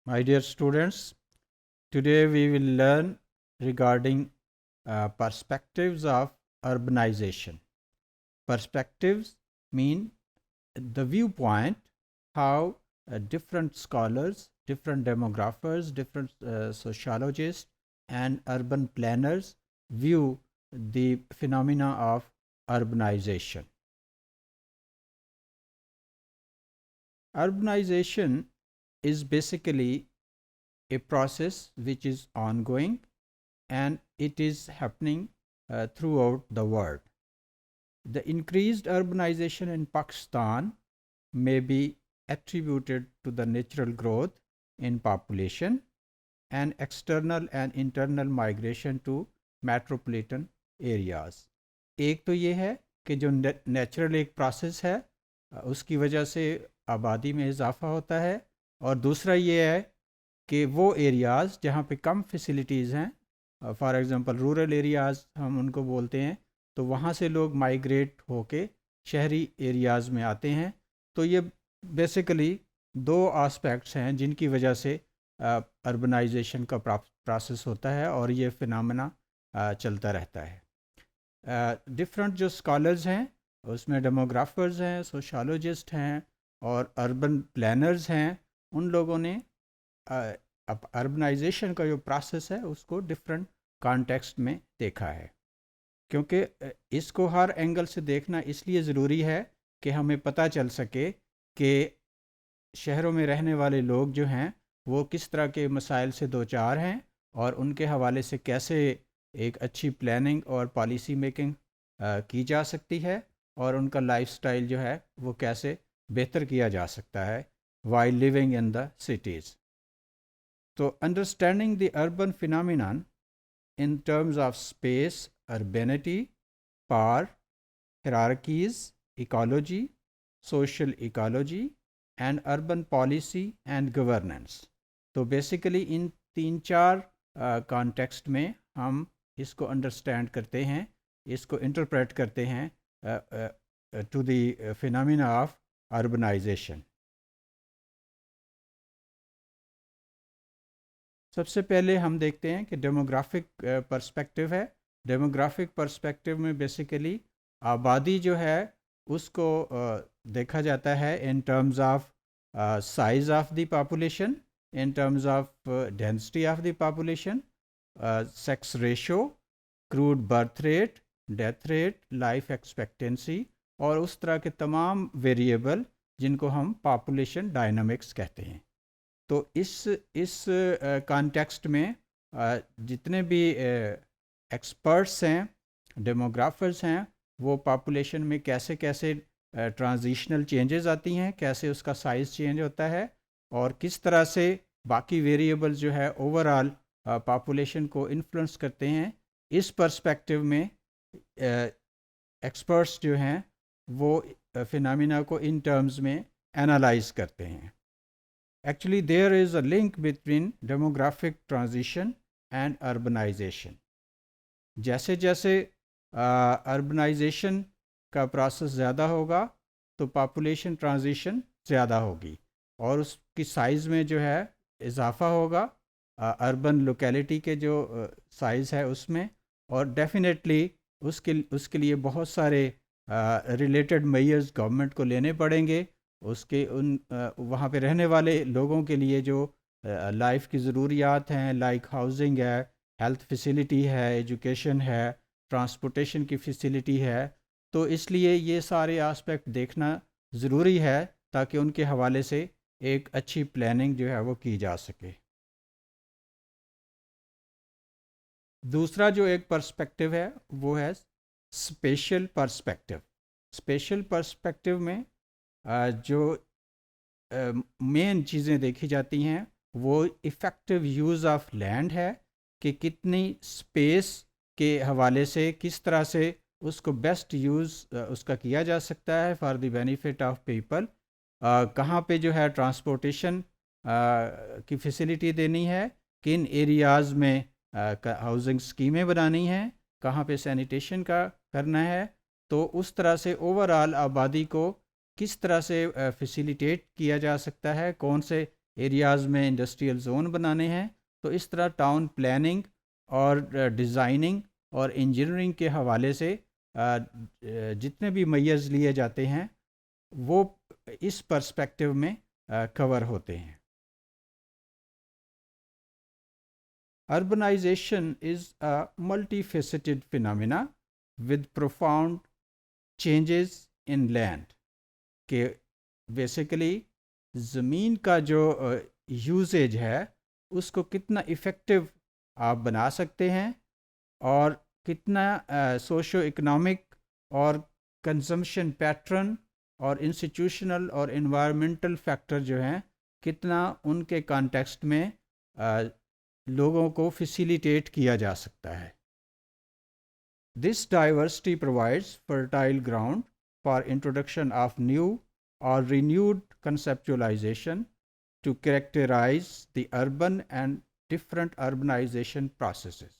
My dear students, today we will learn regarding perspectives of urbanization. Perspectives mean the viewpoint, how different scholars, different demographers, different sociologists and urban planners view the phenomena of urbanization. Urbanization is basically a process which is ongoing and it is happening throughout the world. The increased urbanization in Pakistan may be attributed to the natural growth in population and external and internal migration to metropolitan areas. ایک تو یہ ہے کہ جو natural ایک process ہے اس کی وجہ سے آبادی میں اضافہ ہوتا ہے، اور دوسرا یہ ہے کہ وہ ایریاز جہاں پہ کم فیسلٹیز ہیں، فار ایگزامپل رورل ایریاز ہم ان کو بولتے ہیں، تو وہاں سے لوگ مائیگریٹ ہو کے شہری ایریاز میں آتے ہیں. تو یہ بیسیکلی دو آسپیکٹس ہیں جن کی وجہ سے اربنائزیشن کا پروسیس ہوتا ہے اور یہ فنامنا چلتا رہتا ہے. ڈفرینٹ جو اسکالرز ہیں اس میں ڈیموگرافرز ہیں، سوشالوجسٹ ہیں اور اربن پلانرز ہیں. ان لوگوں نے اربنائزیشن کا جو پروسیس ہے اس کو ڈفرینٹ کانٹیکسٹ میں دیکھا ہے، کیونکہ اس کو ہر اینگل سے دیکھنا اس لیے ضروری ہے کہ ہمیں پتہ چل سکے کہ شہروں میں رہنے والے لوگ جو ہیں وہ کس طرح کے مسائل سے دوچار ہیں اور ان کے حوالے سے کیسے ایک اچھی پلاننگ اور پالیسی میکنگ کی جا سکتی ہے، اور ان کا لائف سٹائل جو ہے وہ کیسے بہتر کیا جا سکتا ہے while living in the cities. تو understanding the urban phenomenon in terms of space, urbanity, power, hierarchies, ecology, social ecology and urban policy and governance. تو بیسیکلی ان تین چار کانٹیکسٹ میں ہم اس کو انڈرسٹینڈ کرتے ہیں، اس کو انٹرپریٹ کرتے ہیں to the phenomena of urbanisation. سب سے پہلے ہم دیکھتے ہیں کہ ڈیموگرافک پرسپیکٹیو ہے. ڈیموگرافک پرسپیکٹیو میں بیسیکلی آبادی جو ہے اس کو دیکھا جاتا ہے in terms of size of the population, in terms of density of the population, sex ratio, crude birth rate, death rate, life expectancy اور اس طرح کے تمام ویریبل جن کو ہم پاپولیشن ڈائنامکس کہتے ہیں. تو اس کانٹیکسٹ میں جتنے بھی ایکسپرٹس ہیں، ڈیموگرافرز ہیں، وہ پاپولیشن میں کیسے کیسے ٹرانزیشنل چینجز آتی ہیں، کیسے اس کا سائز چینج ہوتا ہے اور کس طرح سے باقی ویریبلز جو ہے اوور آل پاپولیشن کو انفلوئنس کرتے ہیں، اس پرسپیکٹیو میں ایکسپرٹس جو ہیں وہ فینامینا کو ان ٹرمز میں انالائز کرتے ہیں. Actually, there is a link between demographic transition and urbanization. جیسے جیسے اربنائزیشن کا پروسیس زیادہ ہوگا تو پاپولیشن ٹرانزیشن زیادہ ہوگی اور اس کی سائز میں جو ہے اضافہ ہوگا، اربن لوکیلٹی کے جو سائز ہے اس میں، اور ڈیفینیٹلی اس کے لیے بہت سارے ریلیٹڈ میئرز گورنمنٹ کو لینے پڑیں گے. اس کے وہاں پہ رہنے والے لوگوں کے لیے جو لائف کی ضروریات ہیں، لائک ہاؤسنگ ہے، ہیلتھ فیسیلٹی ہے، ایجوکیشن ہے، ٹرانسپورٹیشن کی فیسیلٹی ہے، تو اس لیے یہ سارے آسپیکٹ دیکھنا ضروری ہے تاکہ ان کے حوالے سے ایک اچھی پلاننگ جو ہے وہ کی جا سکے. دوسرا جو ایک پرسپیکٹیو ہے وہ ہے اسپیشل پرسپیکٹیو. اسپیشل پرسپیکٹیو میں جو مین چیزیں دیکھی جاتی ہیں وہ ایفیکٹو یوز آف لینڈ ہے کہ کتنی اسپیس کے حوالے سے کس طرح سے اس کو بیسٹ یوز اس کا کیا جا سکتا ہے for the benefit of people. کہاں پہ جو ہے ٹرانسپورٹیشن کی فیسلٹی دینی ہے، کن ایریاز میں ہاؤسنگ اسکیمیں بنانی ہیں، کہاں پہ سینیٹیشن کا کرنا ہے. تو اس طرح سے اوور آل آبادی کو کس طرح سے فیسیلیٹیٹ کیا جا سکتا ہے، کون سے ایریاز میں انڈسٹریل زون بنانے ہیں، تو اس طرح ٹاؤن پلاننگ اور ڈیزائننگ اور انجینئرنگ کے حوالے سے جتنے بھی میئرز لیے جاتے ہیں وہ اس پرسپیکٹو میں کور ہوتے ہیں۔ Urbanization is a multifaceted phenomena with profound changes in land کہ بیسیکلی زمین کا جو یوزیج ہے اس کو کتنا افیکٹو آپ بنا سکتے ہیں اور کتنا سوشو اکنامک اور کنزمپشن پیٹرن اور انسٹیٹیوشنل اور انوائرمنٹل فیکٹر جو ہیں کتنا ان کے کانٹیکسٹ میں لوگوں کو فیسیلیٹیٹ کیا جا سکتا ہے۔ This diversity provides fertile ground for introduction of new اور renewed conceptualisation to characterise the urban and different urbanisation processes.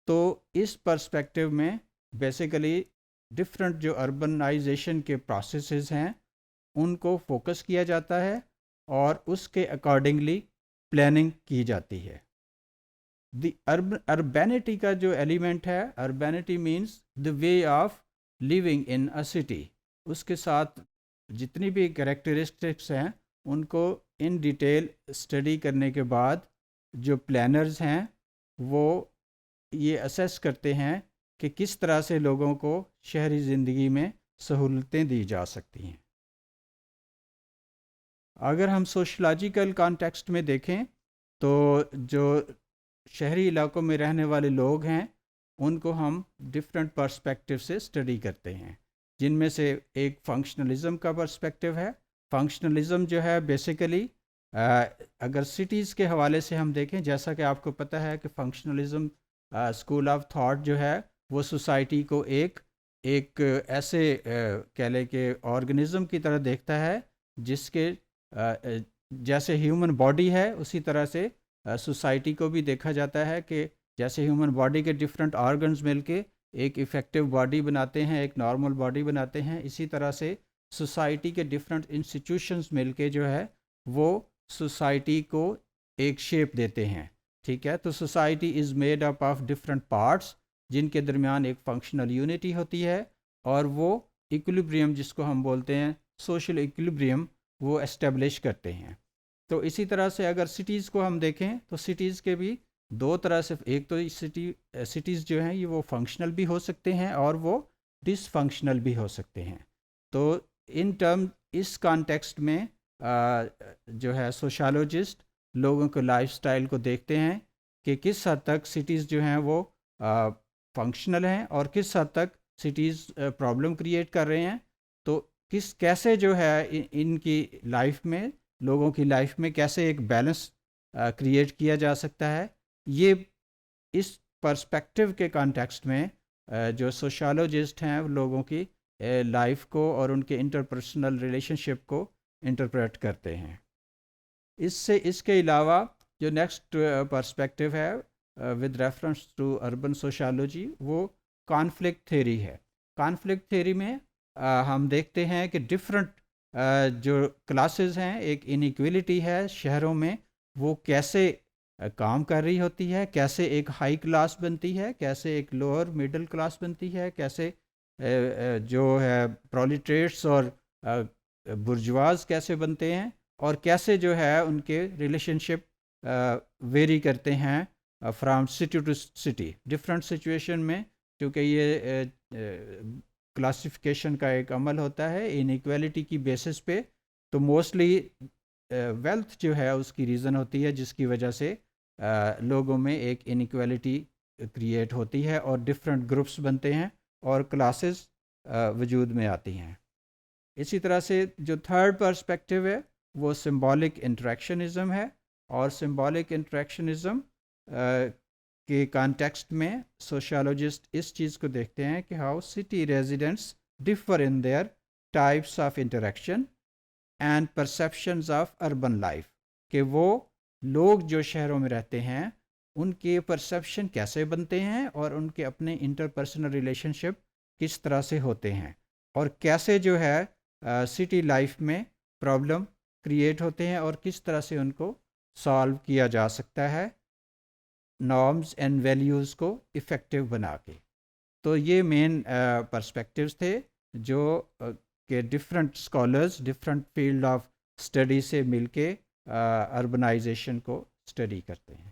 تو اس پرسپیکٹو میں بیسیکلی ڈفرنٹ جو اربنائزیشن کے پروسیسز ہیں ان کو فوکس کیا جاتا ہے اور اس کے اکارڈنگلی پلاننگ کی جاتی ہے۔ دی اربینٹی کا جو ایلیمنٹ ہے، urbanity means the way of living in a city, اس کے ساتھ جتنی بھی کریکٹرسٹکس ہیں ان کو ان ڈیٹیل اسٹڈی کرنے کے بعد جو پلانرز ہیں وہ یہ اسیس کرتے ہیں کہ کس طرح سے لوگوں کو شہری زندگی میں سہولتیں دی جا سکتی ہیں۔ اگر ہم سوشلوجیکل کانٹیکسٹ میں دیکھیں تو جو شہری علاقوں میں رہنے والے لوگ ہیں ان کو ہم ڈفرینٹ پرسپیکٹو سے اسٹڈی کرتے ہیں، جن میں سے ایک فنکشنلزم کا پرسپیکٹو ہے۔ فنکشنلزم جو ہے بیسیکلی اگر سٹیز کے حوالے سے ہم دیکھیں، جیسا کہ آپ کو پتہ ہے کہ فنکشنلزم اسکول آف تھاٹ جو ہے وہ سوسائٹی کو ایک ایسے کہہ لیں کہ آرگنزم کی طرح دیکھتا ہے جس کے جیسے ہیومن باڈی ہے اسی طرح سے سوسائٹی کو بھی دیکھا جاتا ہے کہ جیسے ہیومن باڈی کے ڈفرینٹ آرگنز مل کے ایک افیکٹو باڈی بناتے ہیں، ایک نارمل باڈی بناتے ہیں، اسی طرح سے سوسائٹی کے ڈفرینٹ انسٹیٹیوشنز مل کے جو ہے وہ سوسائٹی کو ایک شیپ دیتے ہیں، ٹھیک ہے۔ تو society is made up of different parts جن کے درمیان ایک فنکشنل یونٹی ہوتی ہے اور وہ ایکولیبریم جس کو ہم بولتے ہیں سوشل ایکولیبریم وہ اسٹیبلش کرتے ہیں۔ تو اسی طرح سے اگر سٹیز کو ہم دیکھیں تو سٹیز کے بھی دو طرح سے، ایک تو سٹیز جو ہیں یہ وہ فنکشنل بھی ہو سکتے ہیں اور وہ ڈس فنکشنل بھی ہو سکتے ہیں۔ تو ان ٹرم اس کانٹیکسٹ میں جو ہے سوشالوجسٹ لوگوں کے لائف سٹائل کو دیکھتے ہیں کہ کس حد تک سٹیز جو ہیں وہ فنکشنل ہیں اور کس حد تک سٹیز پرابلم کریٹ کر رہے ہیں، تو کیسے جو ہے ان کی لائف میں، لوگوں کی لائف میں کیسے ایک بیلنس کریٹ کیا جا سکتا ہے۔ یہ اس پرسپیکٹو کے کانٹیکسٹ میں جو سوشالوجسٹ ہیں لوگوں کی لائف کو اور ان کے انٹرپرسنل ریلیشن شپ کو انٹرپریٹ کرتے ہیں۔ اس کے علاوہ جو نیکسٹ پرسپیکٹو ہے with reference to urban sociology وہ کانفلکٹ تھیوری ہے۔ کانفلکٹ تھیوری میں ہم دیکھتے ہیں کہ ڈفرنٹ جو کلاسز ہیں، ایک انیکویلٹی ہے شہروں میں، وہ کیسے کام کر رہی ہوتی ہے، کیسے ایک ہائی کلاس بنتی ہے، کیسے ایک لوور مڈل کلاس بنتی ہے، کیسے جو ہے پرولیٹریٹس اور برجواز کیسے بنتے ہیں، اور کیسے جو ہے ان کے ریلیشن شپ ویری کرتے ہیں from city to city different situation میں، کیونکہ یہ کلاسیفیکیشن کا ایک عمل ہوتا ہے انیکویلٹی کی بیسس پہ۔ تو موسٹلی ویلتھ جو ہے اس کی ریزن ہوتی ہے جس کی وجہ سے لوگوں میں ایک انیکویلٹی کریٹ ہوتی ہے اور ڈفرینٹ گروپس بنتے ہیں اور کلاسز وجود میں آتی ہیں۔ اسی طرح سے جو تھرڈ پرسپیکٹو ہے وہ سمبولک انٹریکشنزم ہے، اور سمبولک انٹریکشنزم کے کانٹیکسٹ میں سوشالوجسٹ اس چیز کو دیکھتے ہیں کہ how city residents differ in their types of interaction and perceptions of urban life, کہ وہ لوگ جو شہروں میں رہتے ہیں ان کے پرسیپشن کیسے بنتے ہیں اور ان کے اپنے انٹرپرسنل ریلیشن شپ کس طرح سے ہوتے ہیں، اور کیسے جو ہے سٹی لائف میں پرابلم کریٹ ہوتے ہیں اور کس طرح سے ان کو سالو کیا جا سکتا ہے نارمز اینڈ ویلیوز کو افیکٹو بنا کے. تو یہ مین پرسپیکٹیوز تھے جو کہ different scholars different field of study سے مل کے اربنائزیشن کو اسٹڈی کرتے ہیں.